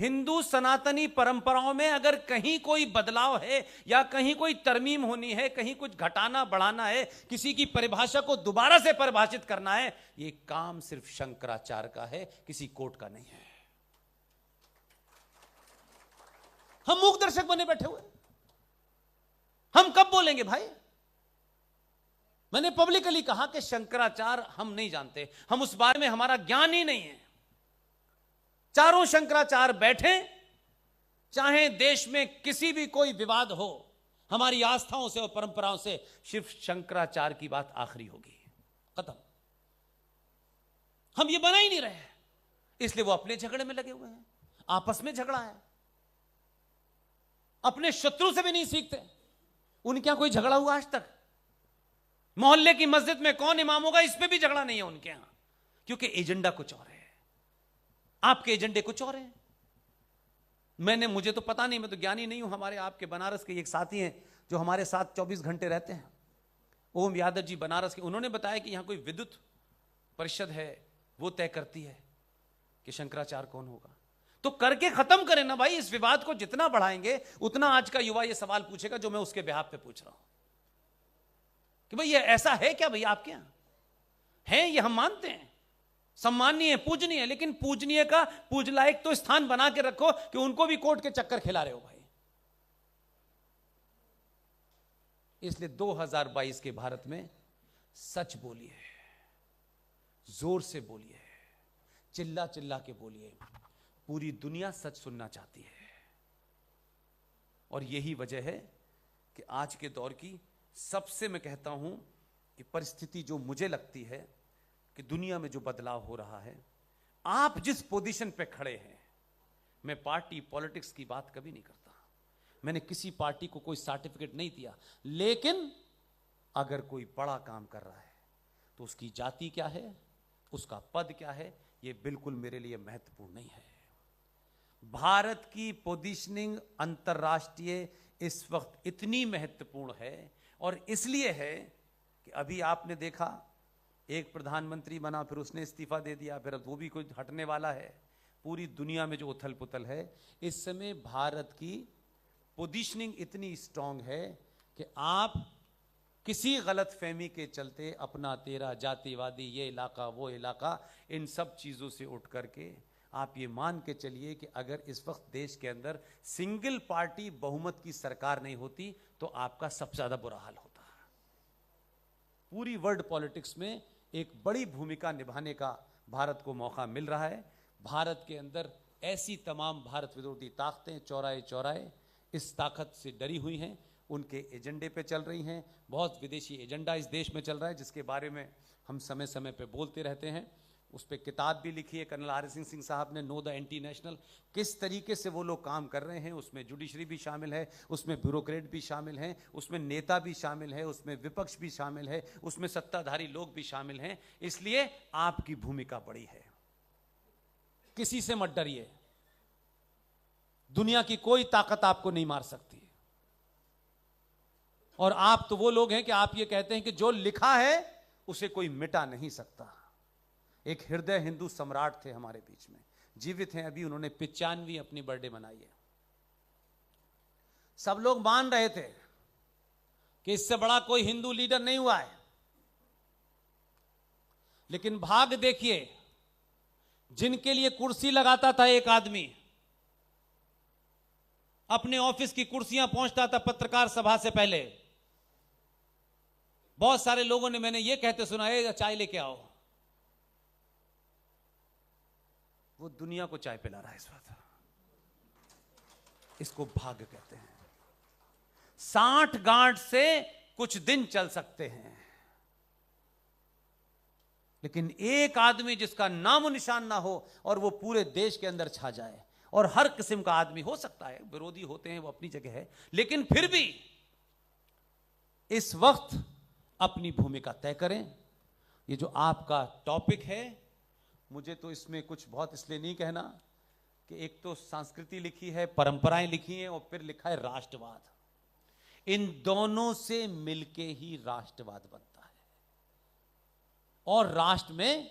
हिंदू सनातनी परंपराओं में अगर कहीं कोई बदलाव है या कहीं कोई तरमीम होनी है, कहीं कुछ घटाना बढ़ाना है, किसी की परिभाषा को दोबारा से परिभाषित करना है, यह काम सिर्फ शंकराचार्य का है, किसी कोर्ट का नहीं है। हम मूक दर्शक बने बैठे हुए, हम कब बोलेंगे भाई? मैंने पब्लिकली कहा कि शंकराचार्य हम नहीं जानते, हम उस बारे में हमारा ज्ञान ही नहीं है। चारों शंकराचार्य बैठे, चाहे देश में किसी भी कोई विवाद हो, हमारी आस्थाओं से और परंपराओं से सिर्फ शंकराचार्य की बात आखिरी होगी, खत्म। हम ये बना ही नहीं रहे, इसलिए वो अपने झगड़े में लगे हुए हैं, आपस में झगड़ा है, अपने शत्रु से भी नहीं सीखते। उनके यहां कोई झगड़ा हुआ आज तक? मोहल्ले की मस्जिद में कौन इमाम होगा, इस पे भी झगड़ा नहीं है उनके यहां, क्योंकि एजेंडा कुछ और है, आपके एजेंडे कुछ और हैं। मुझे तो पता नहीं, मैं तो ज्ञानी नहीं हूं। हमारे आपके बनारस के एक साथी हैं जो हमारे साथ 24 घंटे रहते हैं, ओम यादव जी बनारस के, उन्होंने बताया कि यहां कोई विद्युत परिषद है, वो तय करती है कि शंकराचार्य कौन होगा। तो करके खत्म करें ना भाई, इस विवाद को जितना बढ़ाएंगे उतना आज का युवा ये सवाल पूछेगा जो मैं उसके बिहाफ पे पूछ रहा हूं कि भाई ये ऐसा है क्या? भैया आपके यहां है, ये हम मानते हैं, सम्माननीय, पूजनीय, लेकिन पूजनीय का पूजलायक तो स्थान बना के रखो कि उनको भी कोर्ट के चक्कर खिला रहे हो भाई। इसलिए 2022 के भारत में सच बोलिए, जोर से बोलिए, चिल्ला चिल्ला के बोलिए। पूरी दुनिया सच सुनना चाहती है, और यही वजह है कि आज के दौर की सबसे, मैं कहता हूं कि परिस्थिति जो मुझे लगती है कि दुनिया में जो बदलाव हो रहा है, आप जिस पोजीशन पे खड़े हैं, मैं पार्टी पॉलिटिक्स की बात कभी नहीं करता, मैंने किसी पार्टी को कोई सर्टिफिकेट नहीं दिया, लेकिन अगर कोई बड़ा काम कर रहा है तो उसकी जाति क्या है, उसका पद क्या है, यह बिल्कुल मेरे लिए महत्वपूर्ण नहीं है। भारत की पोजीशनिंग अंतर्राष्ट्रीय इस वक्त इतनी महत्वपूर्ण है, और इसलिए है कि अभी आपने देखा एक प्रधानमंत्री बना, फिर उसने इस्तीफा दे दिया, फिर वो भी कुछ हटने वाला है। पूरी दुनिया में जो उथल पुथल है, इस समय भारत की पोजीशनिंग इतनी स्ट्रांग है कि आप किसी गलत फहमी के चलते अपना तेरा, जातिवादी, ये इलाका वो इलाका, इन सब चीजों से उठ करके आप ये मान के चलिए कि अगर इस वक्त देश के अंदर सिंगल पार्टी बहुमत की सरकार नहीं होती तो आपका सबसे ज्यादा बुरा हाल होता। पूरी वर्ल्ड पॉलिटिक्स में एक बड़ी भूमिका निभाने का भारत को मौका मिल रहा है। भारत के अंदर ऐसी तमाम भारत विरोधी ताकतें चौराहे चौराहे इस ताकत से डरी हुई हैं, उनके एजेंडे पे चल रही हैं। बहुत विदेशी एजेंडा इस देश में चल रहा है, जिसके बारे में हम समय समय पे बोलते रहते हैं। उस पर किताब भी लिखी है कर्नल आर एस सिंह साहब ने, नो द एंटी नेशनल। किस तरीके से वो लोग काम कर रहे हैं, उसमें जुडिशरी भी शामिल है, उसमें ब्यूरोक्रेट भी शामिल हैं, उसमें नेता भी शामिल है, उसमें विपक्ष भी शामिल है, उसमें सत्ताधारी लोग भी शामिल हैं। इसलिए आपकी भूमिका बड़ी है, किसी से मत डरिए, दुनिया की कोई ताकत आपको नहीं मार सकती। और आप तो वो लोग हैं कि आप ये कहते हैं कि जो लिखा है उसे कोई मिटा नहीं सकता। एक हृदय हिंदू सम्राट थे हमारे बीच में, जीवित हैं अभी, उन्होंने 95वीं अपनी बर्थडे मनाई है। सब लोग मान रहे थे कि इससे बड़ा कोई हिंदू लीडर नहीं हुआ है, लेकिन भाग देखिए, जिनके लिए कुर्सी लगाता था एक आदमी, अपने ऑफिस की कुर्सियां पहुंचता था पत्रकार सभा से पहले, बहुत सारे लोगों ने मैंने ये कहते सुना है चाय लेके आओ, वो दुनिया को चाय पिला रहा है इस वक्त। इसको भाग्य कहते हैं। 60 गांठ से कुछ दिन चल सकते हैं, लेकिन एक आदमी जिसका नामो निशान ना हो और वो पूरे देश के अंदर छा जाए, और हर किस्म का आदमी हो सकता है, विरोधी होते हैं, वो अपनी जगह है, लेकिन फिर भी इस वक्त अपनी भूमिका तय करें। ये जो आपका टॉपिक है, मुझे तो इसमें कुछ बहुत इसलिए नहीं कहना कि एक तो संस्कृति लिखी है, परंपराएं लिखी हैं, और फिर लिखा है राष्ट्रवाद। इन दोनों से मिलके ही राष्ट्रवाद बनता है, और राष्ट्र में